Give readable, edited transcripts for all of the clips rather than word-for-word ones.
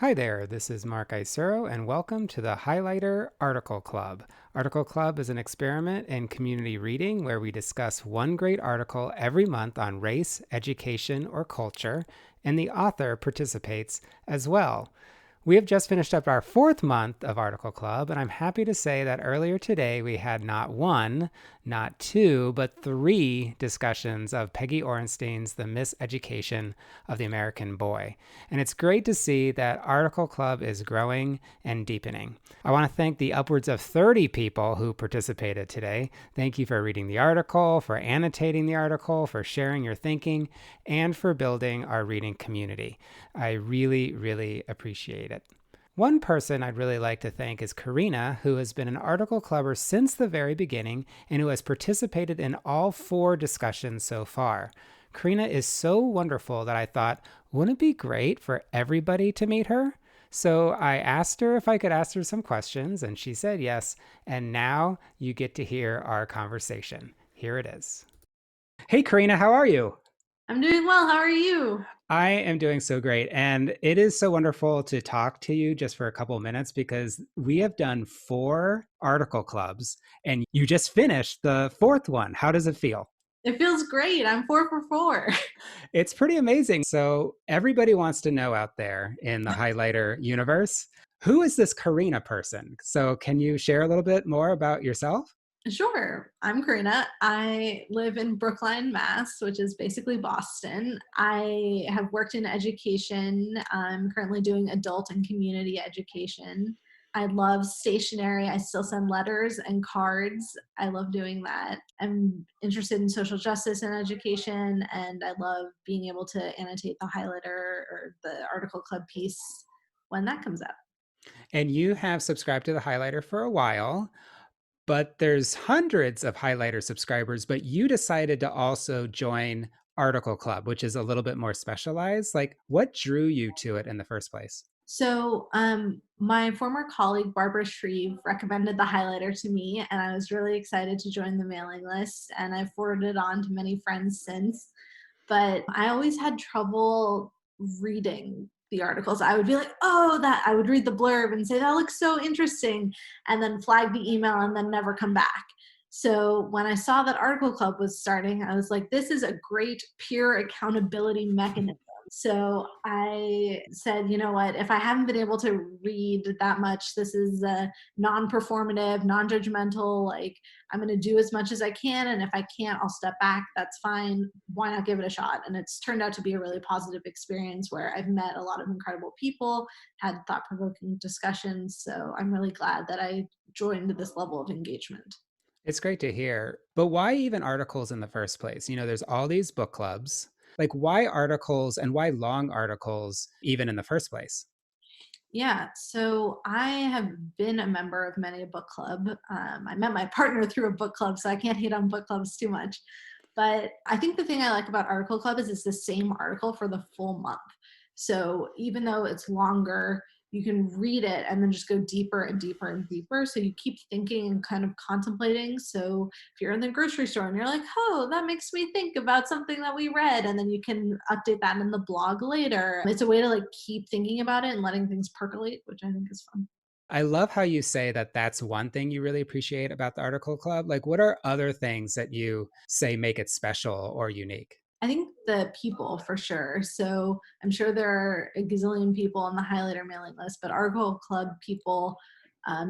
Hi there, this is Mark Isuro, and welcome to the Highlighter Article Club. Article Club is an experiment in community reading where we discuss one great article every month on race, education, or culture, and the author participates as well. We have just finished up our fourth month of Article Club, and I'm happy to say that earlier today we had not one, not two, but three discussions of Peggy Orenstein's The Miseducation of the American Boy. And it's great to see that Article Club is growing and deepening. I want to thank the upwards of 30 people who participated today. Thank you for reading the article, for annotating the article, for sharing your thinking, and for building our reading community. I really, really appreciate it. One person I'd really like to thank is Carina, who has been an article clubber since the very beginning and who has participated in all four discussions so far. Carina is so wonderful that I thought, wouldn't it be great for everybody to meet her? So I asked her if I could ask her some questions, and she said yes. And now you get to hear our conversation. Here it is. Hey, Carina, how are you? I'm doing well. How are you? I am doing so great. And it is so wonderful to talk to you just for a couple of minutes because we have done four article clubs and you just finished the fourth one. How does it feel? It feels great. I'm 4 for 4. It's pretty amazing. So, everybody wants to know out there in the highlighter universe, who is this Karina person? So, can you share a little bit more about yourself? Sure. I'm Karina. I live in Brookline, Mass, which is basically Boston. I have worked in education. I'm currently doing adult and community education. I love stationery. I still send letters and cards. I love doing that. I'm interested in social justice and education, and I love being able to annotate the highlighter or the article club piece when that comes out. And you have subscribed to the highlighter for a while, but there's hundreds of highlighter subscribers, but you decided to also join Article Club, which is a little bit more specialized. Like, what drew you to it in the first place? My former colleague Barbara Shreve recommended the highlighter to me, and I was really excited to join the mailing list. And I've forwarded it on to many friends since. But I always had trouble reading the articles. I would be like, "Oh, that," I would read the blurb and say, "That looks so interesting," and then flag the email and then never come back. So when I saw that Article Club was starting, I was like, this is a great peer accountability mechanism. So I said, you know what, if I haven't been able to read that much, this is a non-performative, non-judgmental, like I'm going to do as much as I can. And if I can't, I'll step back. That's fine. Why not give it a shot? And it's turned out to be a really positive experience where I've met a lot of incredible people, had thought-provoking discussions. So I'm really glad that I joined this level of engagement. It's great to hear. But why even articles in the first place? There's all these book clubs. Like, why articles and why long articles even in the first place? Yeah, so I have been a member of many a book club. I met my partner through a book club, so I can't hate on book clubs too much. But I think the thing I like about Article Club is it's the same article for the full month. So even though it's longer, you can read it and then just go deeper and deeper and deeper. So you keep thinking and kind of contemplating. So if you're in the grocery store and you're like, oh, that makes me think about something that we read, and then you can update that in the blog later. It's a way to like keep thinking about it and letting things percolate, which I think is fun. I love how you say that that's one thing you really appreciate about the article club. Like, what are other things that you say make it special or unique? I think the people for sure. So I'm sure there are a gazillion people on the highlighter mailing list, but Argo Club people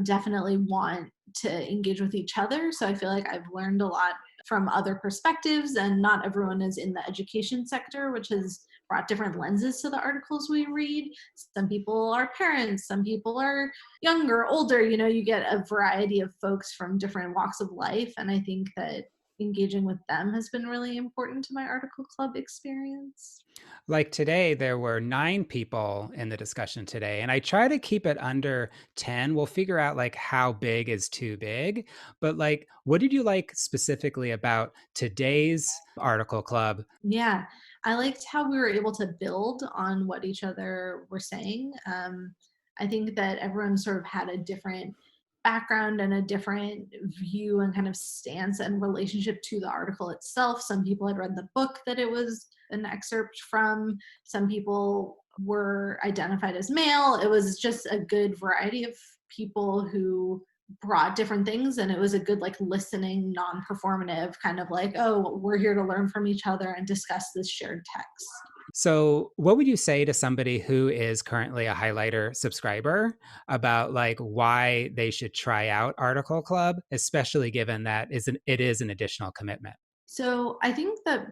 definitely want to engage with each other. So I feel like I've learned a lot from other perspectives, and not everyone is in the education sector, which has brought different lenses to the articles we read. Some people are parents, some people are younger, older. You get a variety of folks from different walks of life. And I think that engaging with them has been really important to my article club experience. Like today, there were nine people in the discussion today, and I try to keep it under 10. We'll figure out like how big is too big. But like, what did you like specifically about today's article club? Yeah, I liked how we were able to build on what each other were saying. I think that everyone sort of had a different background and a different view and kind of stance and relationship to the article itself. Some people had read the book that it was an excerpt from. Some people were identified as male. It was just a good variety of people who brought different things, and it was a good like listening, non-performative kind of like, oh, we're here to learn from each other and discuss this shared text. So, what would you say to somebody who is currently a highlighter subscriber about like why they should try out Article Club, especially given that it is an additional commitment? So I think that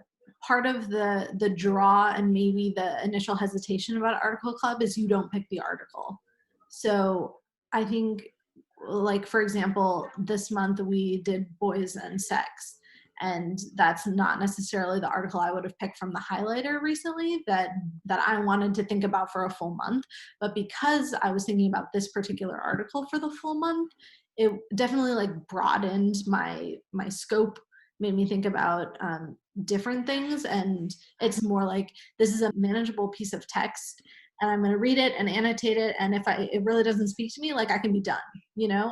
part of the draw and maybe the initial hesitation about Article Club is you don't pick the article. So I think, like for example, this month we did boys and sex, and that's not necessarily the article I would have picked from the highlighter recently that I wanted to think about for a full month. But because I was thinking about this particular article for the full month, it definitely like broadened my scope, made me think about different things. And it's more like this is a manageable piece of text, and I'm going to read it and annotate it. And if it really doesn't speak to me, like I can be done.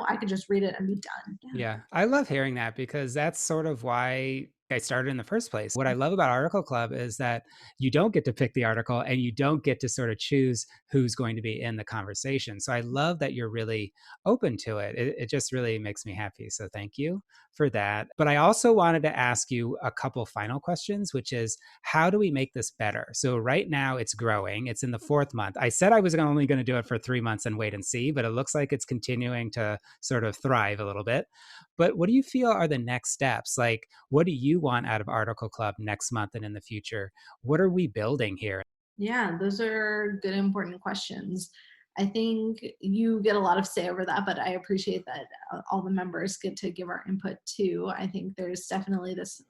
I could just read it and be done. Yeah. Yeah, I love hearing that because that's sort of why I started in the first place. What I love about Article Club is that you don't get to pick the article and you don't get to sort of choose who's going to be in the conversation. So I love that you're really open to it. It just really makes me happy. So thank you for that. But I also wanted to ask you a couple final questions, which is how do we make this better? So right now it's growing. It's in the fourth month. I said I was only going to do it for 3 months and wait and see, but it looks like it's continuing to sort of thrive a little bit. But what do you feel are the next steps? Like, what do you want out of Article Club next month and in the future? What are we building here? Yeah, those are good, important questions. I think you get a lot of say over that, but I appreciate that all the members get to give our input too. I think there's definitely this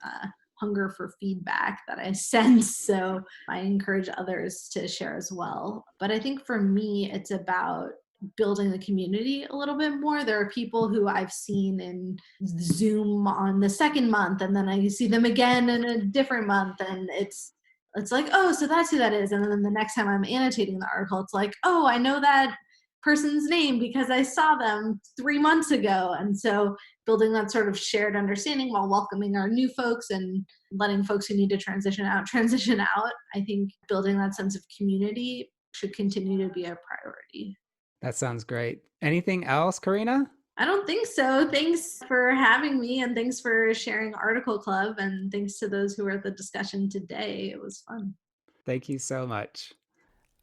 hunger for feedback that I sense. So I encourage others to share as well. But I think for me, it's about building the community a little bit more. There are people who I've seen in Zoom on the second month, and then I see them again in a different month, and it's like, oh, so that's who that is. And then the next time I'm annotating the article, it's like, oh, I know that person's name because I saw them 3 months ago. And so building that sort of shared understanding while welcoming our new folks and letting folks who need to transition out transition out. I think building that sense of community should continue to be a priority. That sounds great. Anything else, Karina? I don't think so. Thanks for having me, and thanks for sharing Article Club, and thanks to those who were at the discussion today. It was fun. Thank you so much.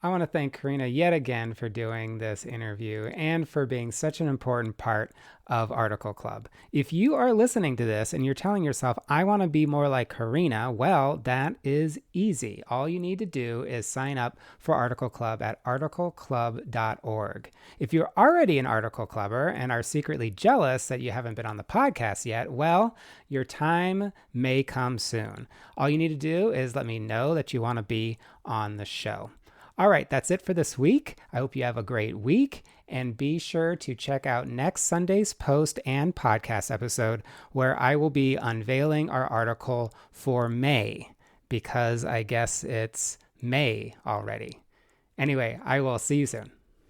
I want to thank Karina yet again for doing this interview and for being such an important part of Article Club. If you are listening to this and you're telling yourself, I want to be more like Karina, well, that is easy. All you need to do is sign up for Article Club at articleclub.org. If you're already an Article Clubber and are secretly jealous that you haven't been on the podcast yet, well, your time may come soon. All you need to do is let me know that you want to be on the show. All right, that's it for this week. I hope you have a great week, and be sure to check out next Sunday's post and podcast episode where I will be unveiling our article for May, because I guess it's May already. Anyway, I will see you soon.